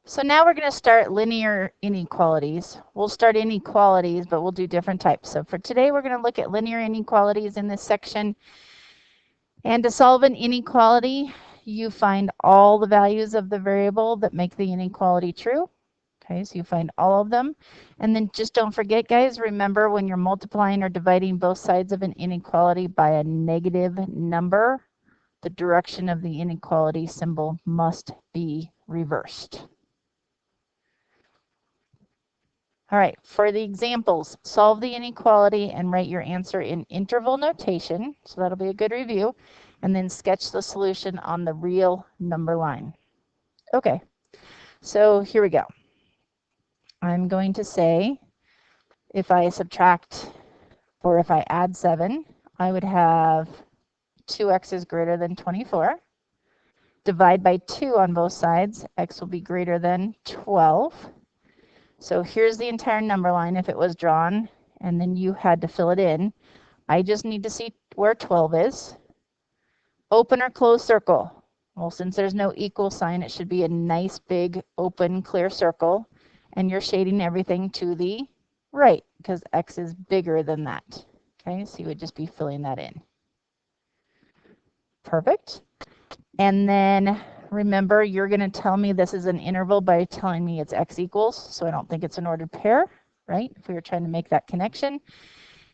So now we're going to start linear inequalities. We'll start inequalities, but we'll do different types. So for today, we're going to look at linear inequalities in this section. And to solve an inequality, you find all the values of the variable that make the inequality true. Okay, so you find all of them. And then just don't forget, guys, remember when you're multiplying or dividing both sides of an inequality by a negative number, the direction of the inequality symbol must be reversed. All right, for the examples, solve the inequality and write your answer in interval notation. So that'll be a good review. And then sketch the solution on the real number line. Okay, so here we go. I'm going to say if I subtract or if I add 7, I would have 2x is greater than 24. Divide by 2 on both sides, x will be greater than 12. So here's the entire number line if it was drawn, and then you had to fill it in. I just need to see where 12 is. Open or close circle. Well, since there's no equal sign, it should be a nice big open clear circle, and you're shading everything to the right because x is bigger than that. Okay, so you would just be filling that in. Perfect. And then remember, you're going to tell me this is an interval by telling me it's x equals, so I don't think it's an ordered pair, right? If we were trying to make that connection.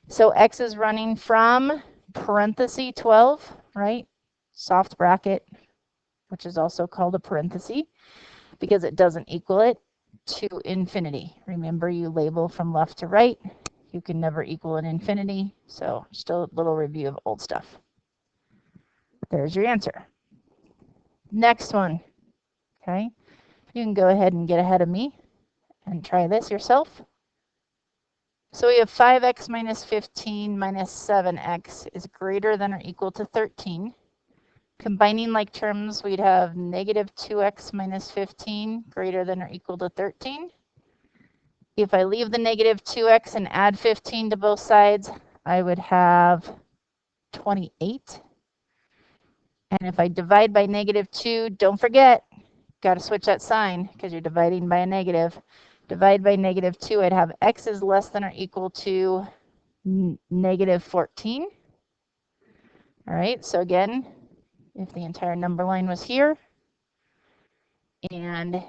So x is running from parenthesis 12, right? Soft bracket, which is also called a parenthesis, because it doesn't equal it, to infinity. Remember, you label from left to right. You can never equal an infinity, so still a little review of old stuff. There's your answer. Next one, okay? You can go ahead and get ahead of me and try this yourself. So we have 5x minus 15 minus 7x is greater than or equal to 13. Combining like terms, we'd have negative 2x minus 15 greater than or equal to 13. If I leave the negative 2x and add 15 to both sides, I would have 28. And if I divide by negative 2, don't forget, got to switch that sign because you're dividing by a negative. Divide by negative 2, I'd have x is less than or equal to negative 14. All right, so again, if the entire number line was here, and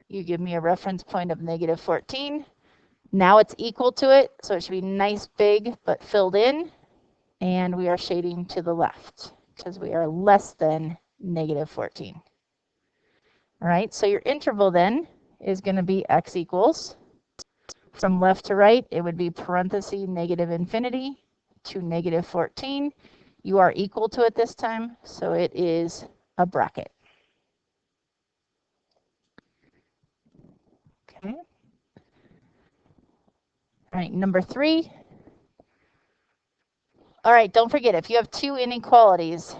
you give me a reference point of negative 14, now it's equal to it, so it should be nice big but filled in, and we are shading to the left because we are less than negative 14. All right, so your interval then is going to be x equals, from left to right, it would be parenthesis negative infinity to negative 14. You are equal to it this time, so it is a bracket. Okay. All right, number 3. All right, don't forget, if you have 2 inequalities,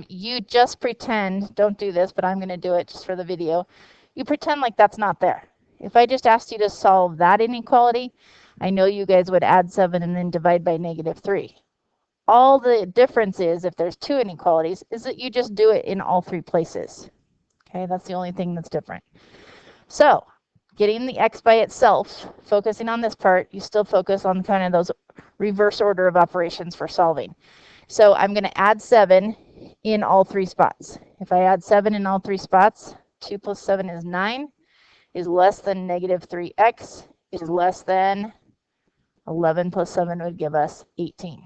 you just pretend, don't do this, but I'm going to do it just for the video. You pretend like that's not there. If I just asked you to solve that inequality, I know you guys would add 7 and then divide by negative 3. All the difference is, if there's 2 inequalities, is that you just do it in all 3 places. Okay, that's the only thing that's different. So, getting the x by itself, focusing on this part, you still focus on kind of those reverse order of operations for solving. So I'm going to add 7 in all 3 spots. If I add 7 in all 3 spots, 2 plus 7 is 9, is less than negative 3x, is less than 11 plus 7 would give us 18.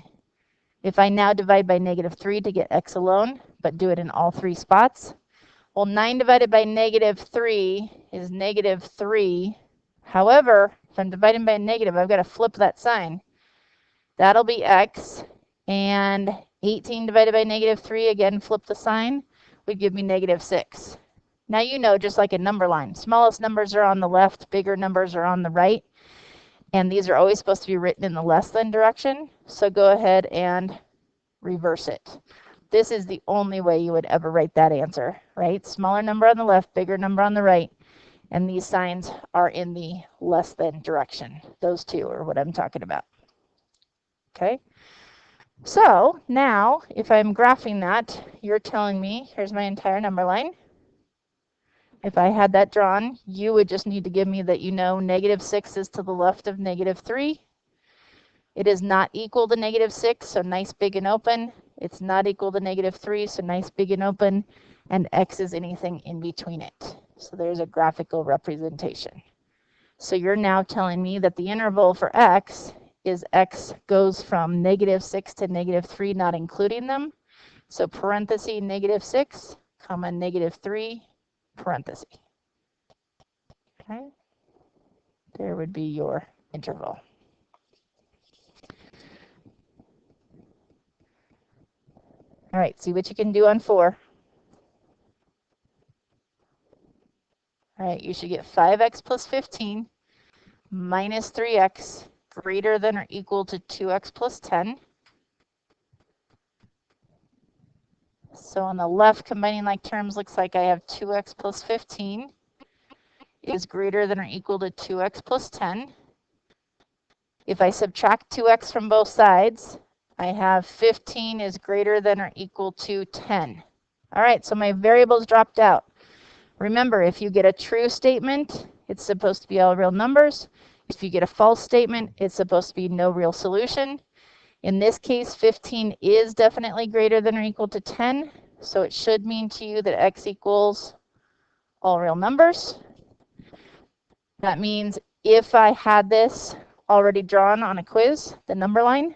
If I now divide by negative 3 to get x alone, but do it in all 3 spots, well, 9 divided by negative 3 is negative 3. However, if I'm dividing by a negative, I've got to flip that sign. That'll be x, and 18 divided by negative 3, again, flip the sign, would give me negative 6. Now you know, just like a number line, smallest numbers are on the left, bigger numbers are on the right, and these are always supposed to be written in the less than direction, so go ahead and reverse it. This is the only way you would ever write that answer, right? Smaller number on the left, bigger number on the right, and these signs are in the less than direction. Those two are what I'm talking about. Okay, so now if I'm graphing that, you're telling me, here's my entire number line. if I had that drawn, you would just need to give me that you know -6 is to the left of -3. It is not equal to -6, so nice, big, and open. It's not equal to -3, so nice, big, and open. And x is anything in between it. So there's a graphical representation. So you're now telling me that the interval for x is x goes from -6 to -3, not including them. So parenthesis -6, comma -3, parenthesis. Okay, there would be your interval. All right, see what you can do on 4. All right, you should get 5x plus 15 minus 3x greater than or equal to 2x plus 10. So on the left, combining like terms looks like I have 2x plus 15 is greater than or equal to 2x plus 10. If I subtract 2x from both sides, I have 15 is greater than or equal to 10. All right, so my variables dropped out. Remember, if you get a true statement, it's supposed to be all real numbers. If you get a false statement, it's supposed to be no real solution. In this case, 15 is definitely greater than or equal to 10, so it should mean to you that x equals all real numbers. That means if I had this already drawn on a quiz, the number line,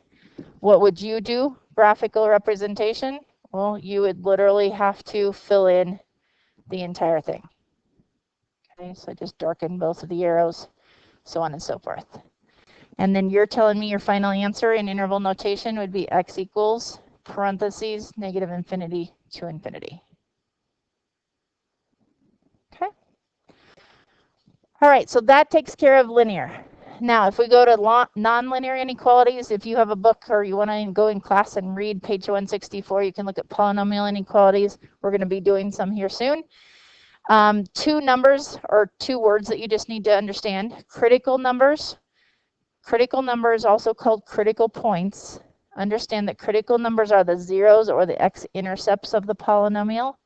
what would you do? Graphical representation? Well, you would literally have to fill in the entire thing. Okay, so just darken both of the arrows, so on and so forth. And then you're telling me your final answer in interval notation would be x equals parentheses -infinity to infinity. Okay. All right, so that takes care of linear. Now, if we go to nonlinear inequalities, if you have a book or you want to go in class and read page 164, you can look at polynomial inequalities. We're going to be doing some here soon. 2 numbers or 2 words that you just need to understand. Critical numbers. Critical numbers, also called critical points. Understand that critical numbers are the zeros or the x-intercepts of the polynomial.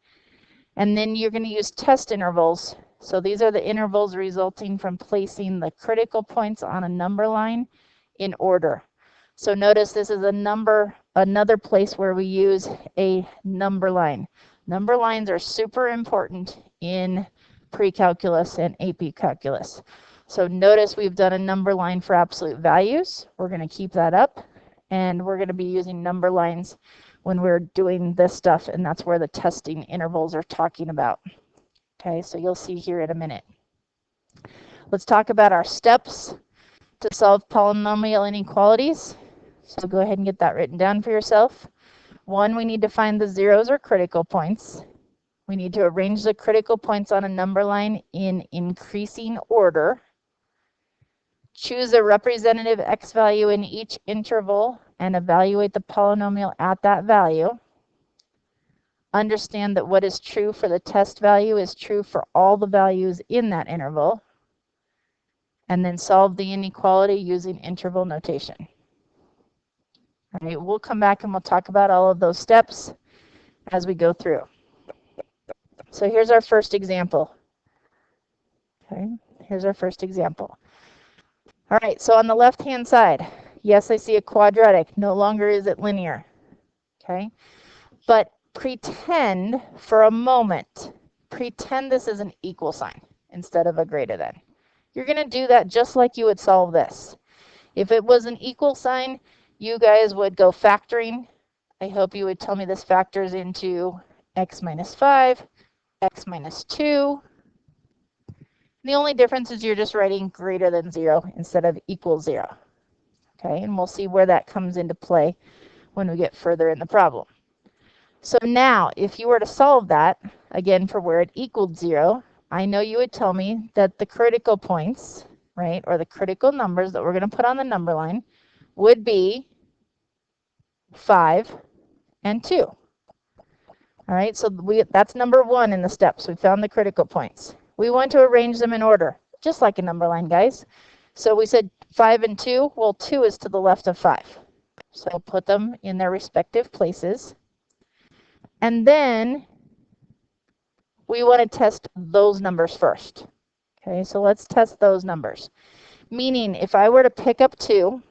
And then you're going to use test intervals. So these are the intervals resulting from placing the critical points on a number line in order. So notice this is another place where we use a number line. Number lines are super important in pre-calculus and AP calculus. So notice we've done a number line for absolute values. We're going to keep that up, and we're going to be using number lines when we're doing this stuff, and that's where the testing intervals are talking about. Okay, so you'll see here in a minute. Let's talk about our steps to solve polynomial inequalities. So go ahead and get that written down for yourself. 1, we need to find the zeros or critical points. We need to arrange the critical points on a number line in increasing order. Choose a representative x value in each interval and evaluate the polynomial at that value. Understand that what is true for the test value is true for all the values in that interval. And then solve the inequality using interval notation. All right, we'll come back and we'll talk about all of those steps as we go through. So here's our first example. Okay, here's our first example. All right, so on the left-hand side, yes, I see a quadratic. No longer is it linear. Okay, but pretend for a moment, pretend this is an equal sign instead of a greater than. You're going to do that just like you would solve this. If it was an equal sign, you guys would go factoring. I hope you would tell me this factors into x minus 5, x minus 2. The only difference is you're just writing greater than 0 instead of equal 0. Okay, and we'll see where that comes into play when we get further in the problem. So now, if you were to solve that, again, for where it equaled 0, I know you would tell me that the critical points, right, or the critical numbers that we're going to put on the number line would be 5 and 2. All right, so that's number 1 in the steps. We found the critical points. We want to arrange them in order, just like a number line, guys. So we said 5 and 2. Well, 2 is to the left of 5. So put them in their respective places. And then We want to test those numbers first. Okay, so let's test those numbers. Meaning, if I were to pick up 2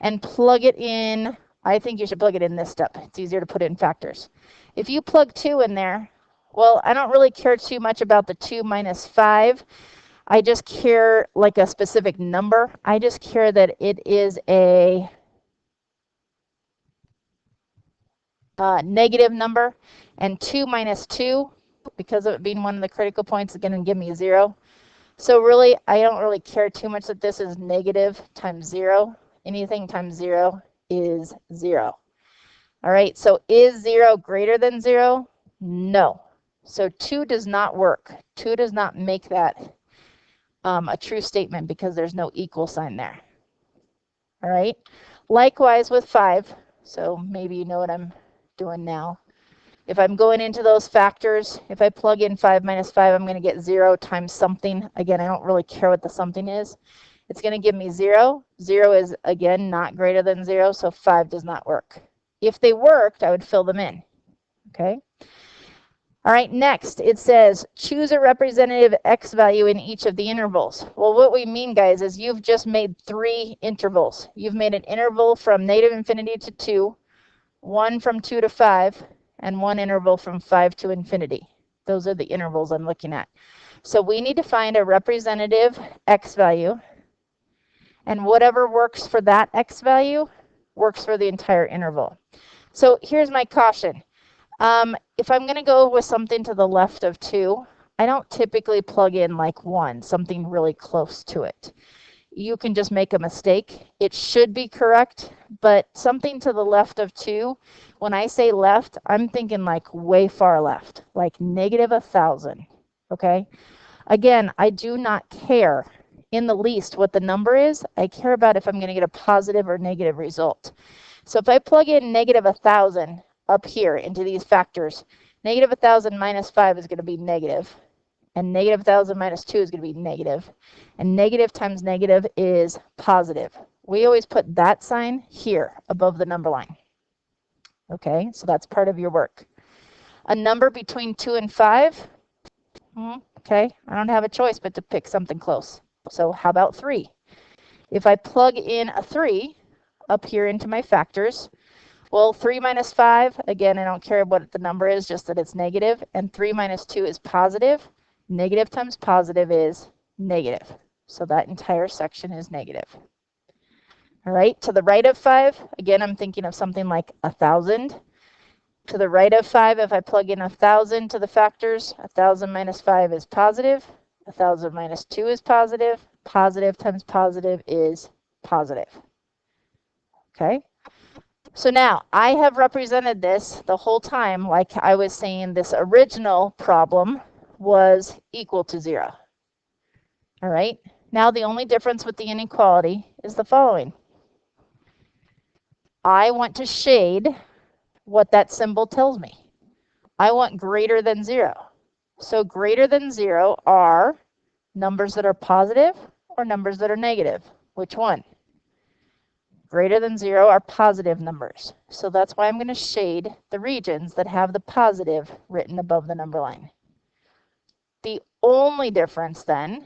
and plug it in, I think you should plug it in this step. It's easier to put it in factors. If you plug 2 in there, well, I don't really care too much about the 2 minus 5. I just care like a specific number. I just care that it is a negative number, and 2 minus 2, because of it being one of the critical points, is going to give me 0. So really, I don't really care too much that this is negative times 0. Anything times 0 is 0. All right, so is 0 greater than 0? No. So 2 does not work. 2 does not make that a true statement because there's no equal sign there. All right, likewise with 5. So maybe you know what I'm doing now. If I'm going into those factors, if I plug in 5 minus 5, I'm going to get 0 times something. Again, I don't really care what the something is. It's going to give me 0. 0 is, again, not greater than 0, so 5 does not work. If they worked, I would fill them in. Okay? All right, next, it says, choose a representative x value in each of the intervals. Well, what we mean, guys, is you've just made 3 intervals. You've made an interval from negative infinity to 2, one from 2 to 5, and one interval from 5 to infinity. Those are the intervals I'm looking at. So we need to find a representative x value, and whatever works for that x value works for the entire interval. So here's my caution. If I'm going to go with something to the left of 2, I don't typically plug in like 1, something really close to it. You can just make a mistake. It should be correct, but something to the left of 2, when I say left, I'm thinking like way far left, like negative 1,000, okay? Again, I do not care in the least what the number is. I care about if I'm going to get a positive or negative result. So if I plug in negative 1,000 up here into these factors, negative 1,000 minus 5 is going to be negative, and negative 1,000 minus 2 is going to be negative, and negative times negative is positive. We always put that sign here above the number line. Okay, so that's part of your work. A number between 2 and 5, okay, I don't have a choice but to pick something close. So how about 3? If I plug in a 3 up here into my factors, well, 3 minus 5, again, I don't care what the number is, just that it's negative, and 3 minus 2 is positive. Negative times positive is negative. So that entire section is negative. All right, to the right of 5, again, I'm thinking of something like 1,000. To the right of 5, if I plug in 1,000 to the factors, 1,000 minus 5 is positive. 1,000 minus 2 is positive. Positive times positive is positive. Okay? So now, I have represented this the whole time like I was saying this original problem was equal to 0. All right? Now the only difference with the inequality is the following. I want to shade what that symbol tells me. I want greater than 0. So greater than 0 are numbers that are positive or numbers that are negative. Which one? Greater than 0 are positive numbers. So that's why I'm going to shade the regions that have the positive written above the number line. The only difference then,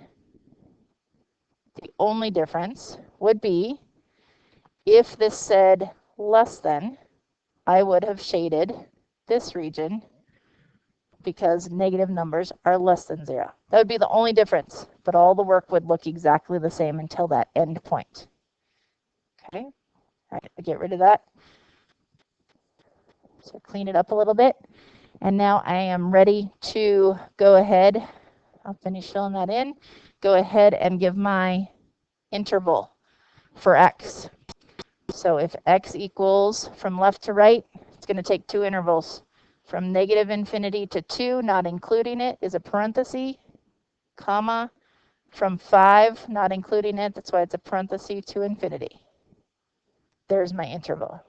would be if this said less than, I would have shaded this region because negative numbers are less than 0. That would be the only difference, but all the work would look exactly the same until that end point. Okay, all right, I get rid of that. So clean it up a little bit. And now I am ready to go ahead. I'll finish filling that in. Go ahead and give my interval for x. So if x equals from left to right, it's going to take 2 intervals. From negative infinity to 2, not including it, is a parenthesis, comma, from 5, not including it, that's why it's a parenthesis, to infinity. There's my interval.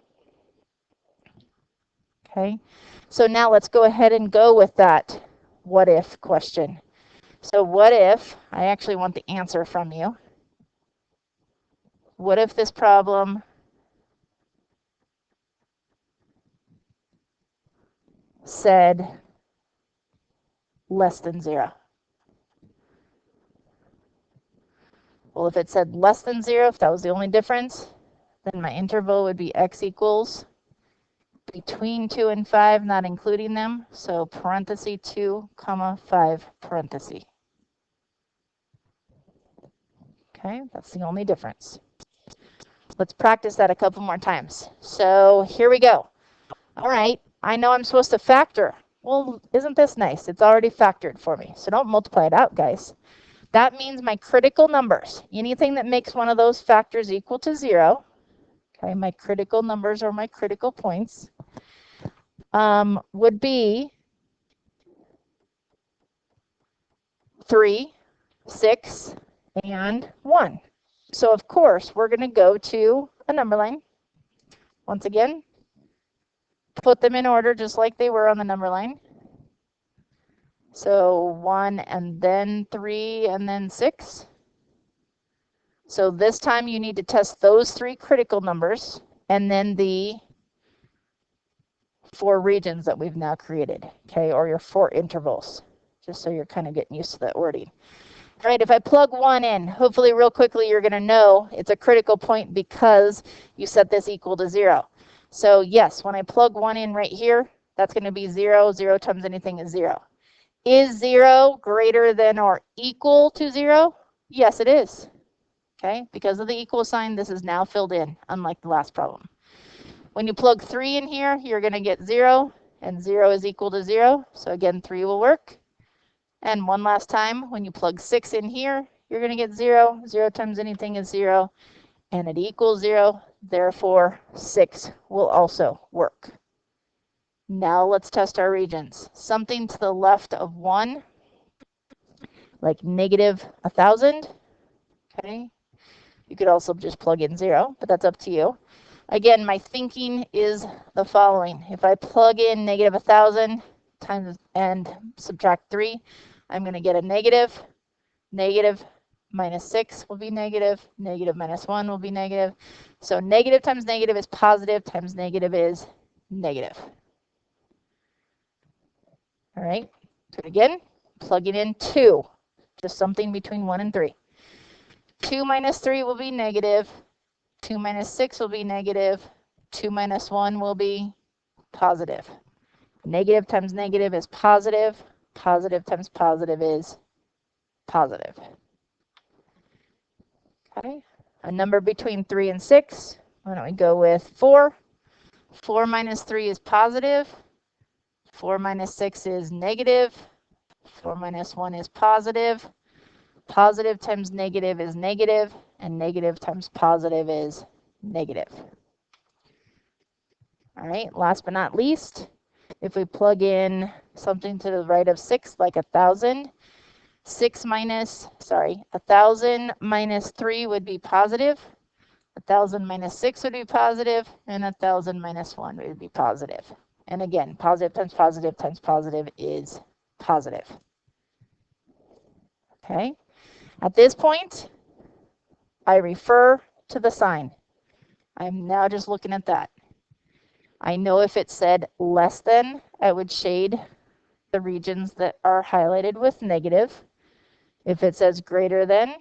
Okay, so now let's go ahead and go with that what if question. So what if, I actually want the answer from you. What if this problem said less than 0? Well, if it said less than 0, if that was the only difference, then my interval would be x equals between 2 and 5, not including them. So parenthesis 2, comma 5 parenthesis. Okay, that's the only difference. Let's practice that a couple more times. So here we go. All right, I know I'm supposed to factor. Well, isn't this nice? It's already factored for me. So don't multiply it out, guys. That means my critical numbers, anything that makes one of those factors equal to 0, okay, my critical numbers or my critical points, would be 3, 6, and 1. So of course, we're going to go to a number line. Once again, put them in order just like they were on the number line. So 1 and then 3 and then 6. So this time you need to test those 3 critical numbers and then the 4 regions that we've now created, okay, or your 4 intervals, just so you're kind of getting used to that wording. All right, if I plug 1 in, hopefully real quickly you're going to know it's a critical point because you set this equal to 0. So yes, when I plug 1 in right here, that's going to be 0. 0 times anything is 0. Is 0 greater than or equal to 0? Yes, it is. Okay, because of the equal sign, this is now filled in, unlike the last problem. When you plug 3 in here, you're going to get 0, and 0 is equal to 0. So again, 3 will work. And one last time, when you plug 6 in here, you're going to get 0. 0 times anything is 0, and it equals 0. Therefore, 6 will also work. Now let's test our regions. Something to the left of 1, like negative 1,000. Okay. You could also just plug in 0, but that's up to you. Again, my thinking is the following. If I plug in negative 1,000 times and subtract 3, I'm going to get a negative. Negative minus 6 will be negative. Negative minus 1 will be negative. So negative times negative is positive times negative is negative. All right, do it again. Plugging in 2, just something between 1 and 3. 2 minus 3 will be negative. 2 minus 6 will be negative. 2 minus 1 will be positive. Negative times negative is positive. Positive times positive is positive. Okay, a number between 3 and 6. Why don't we go with 4? 4 minus 3 is positive. 4 minus 6 is negative. 4 minus 1 is positive. Positive times negative is negative, and negative times positive is negative. All right, last but not least, if we plug in something to the right of 6, like 1,000, 1,000 minus 3 would be positive. 1,000 minus 6 would be positive, and 1,000 minus 1 would be positive. And again, positive times positive is positive. Okay. At this point, I refer to the sign. I'm now just looking at that. I know if it said less than, I would shade the regions that are highlighted with negative. If it says greater than,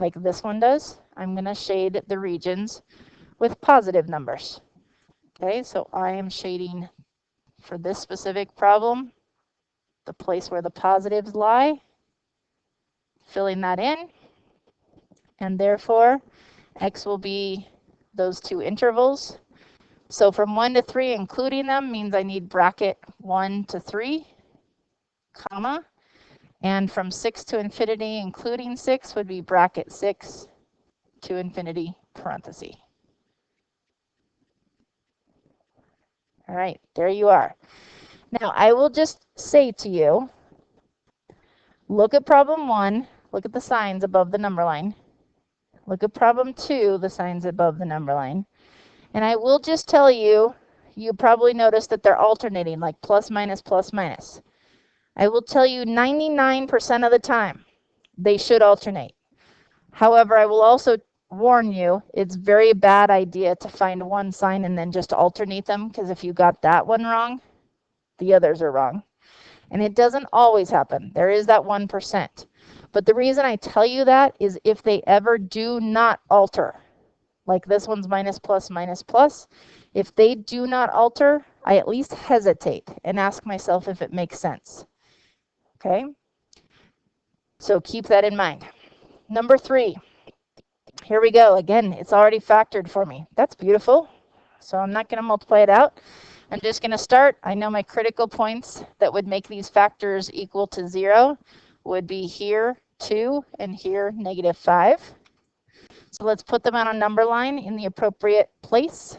like this one does, I'm going to shade the regions with positive numbers. Okay, so I am shading for this specific problem the place where the positives lie, filling that in, and therefore x will be those 2 intervals. So from 1 to 3, including them, means I need bracket 1 to 3, comma, and from 6 to infinity, including 6, would be bracket 6 to infinity, parenthesis. All right, there you are. Now, I will just say to you, look at problem 1, look at the signs above the number line. Look at problem 2, the signs above the number line. And I will just tell you, you probably noticed that they're alternating, like plus, minus, plus, minus. I will tell you 99% of the time, they should alternate. However, I will also warn you, it's very bad idea to find one sign and then just alternate them, because if you got that one wrong, the others are wrong. And it doesn't always happen. There is that 1%. But the reason I tell you that is if they ever do not alter, like this one's minus plus minus plus, if they do not alter, I at least hesitate and ask myself if it makes sense. Okay? So keep that in mind. Number 3. Here we go. Again, it's already factored for me. That's beautiful. So I'm not going to multiply it out. I'm just going to start. I know my critical points that would make these factors equal to 0 would be here 2 and here -5. So let's put them on a number line in the appropriate place.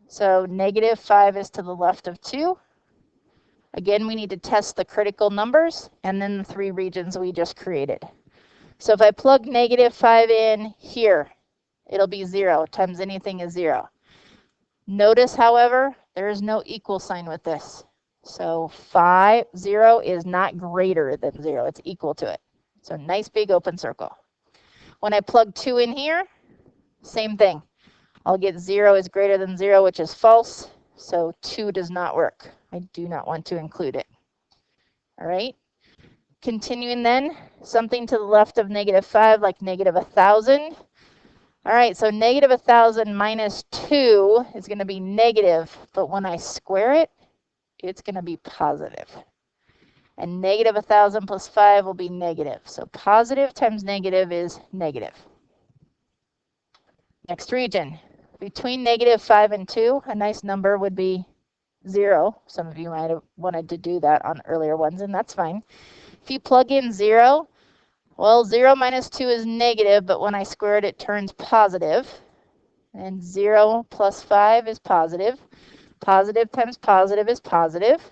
So -5 is to the left of 2. Again, we need to test the critical numbers and then the 3 regions we just created. So if I plug -5 in here, it'll be 0 times anything is 0. Notice, however, there is no equal sign with this. So 0 is not greater than 0. It's equal to it. So nice big open circle. When I plug 2 in here, same thing. I'll get 0 is greater than 0, which is false. So 2 does not work. I do not want to include it. All right. Continuing then, something to the left of -5, like -1,000. All right, so -1,000 minus 2 is going to be negative, but when I square it, it's going to be positive. And -1,000 plus 5 will be negative. So positive times negative is negative. Next region. Between -5 and 2, a nice number would be 0. Some of you might have wanted to do that on earlier ones, and that's fine. If you plug in 0, well, 0 minus 2 is negative, but when I square it, it turns positive. And 0 plus 5 is positive. Positive times positive is positive.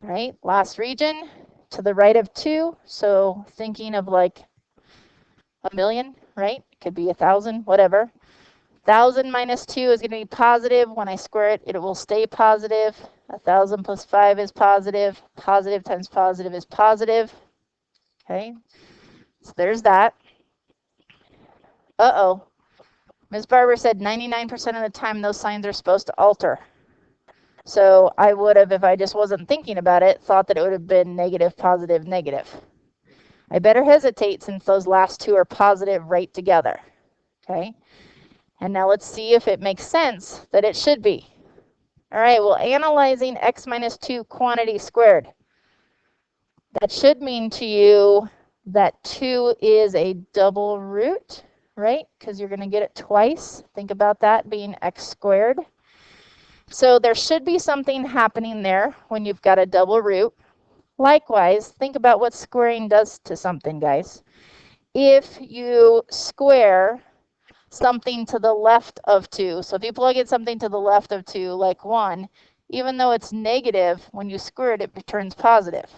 All right, last region, to the right of 2. So thinking of like a million, right? It could be 1,000, whatever. 1,000 minus 2 is going to be positive. When I square it, it will stay positive. 1,000 plus 5 is positive. Positive times positive is positive. Okay, so there's that. Uh-oh. Ms. Barber said 99% of the time those signs are supposed to alter. So I would have, if I just wasn't thinking about it, thought that it would have been negative, positive, negative. I better hesitate since those last two are positive right together. Okay, and now let's see if it makes sense that it should be. All right, well, analyzing x minus 2 quantity squared. That should mean to you that 2 is a double root, right? Because you're going to get it twice. Think about that being x squared. So there should be something happening there when you've got a double root. Likewise, think about what squaring does to something, guys. If you square something to the left of 2, so if you plug in something to the left of 2, like 1, even though it's negative, when you square it, it returns positive.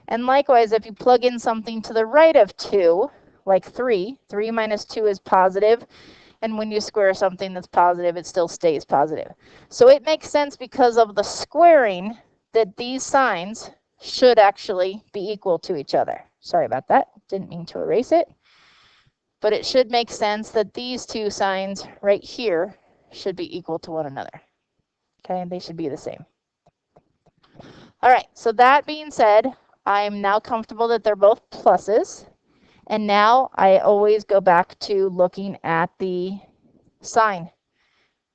And likewise, if you plug in something to the right of 2, like 3 minus 2 is positive, and when you square something that's positive, it still stays positive. So it makes sense because of the squaring that these signs should actually be equal to each other. Sorry about that. Didn't mean to erase it. But it should make sense that these two signs right here should be equal to one another. Okay, they should be the same. All right, so that being said, I'm now comfortable that they're both pluses. And now I always go back to looking at the sign.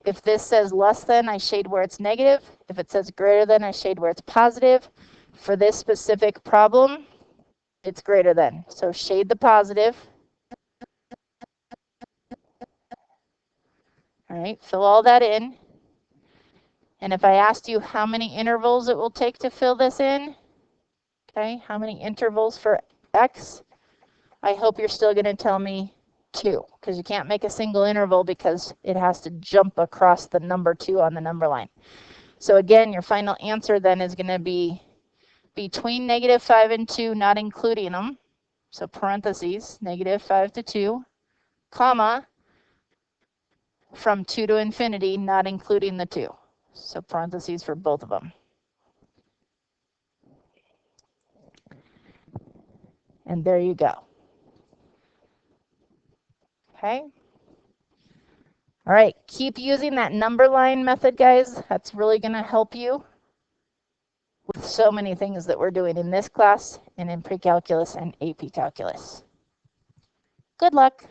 If this says less than, I shade where it's negative. If it says greater than, I shade where it's positive. For this specific problem, it's greater than. So shade the positive. All right, fill all that in. And if I asked you how many intervals it will take to fill this in, okay, how many intervals for x, I hope you're still going to tell me 2, because you can't make a single interval because it has to jump across the number 2 on the number line. So again, your final answer then is going to be between -5 and 2, not including them. So parentheses, -5 to 2, comma, from 2 to infinity, not including the 2. So parentheses for both of them. And there you go. Okay. All right, keep using that number line method, guys. That's really going to help you with so many things that we're doing in this class and in pre-calculus and AP calculus. Good luck.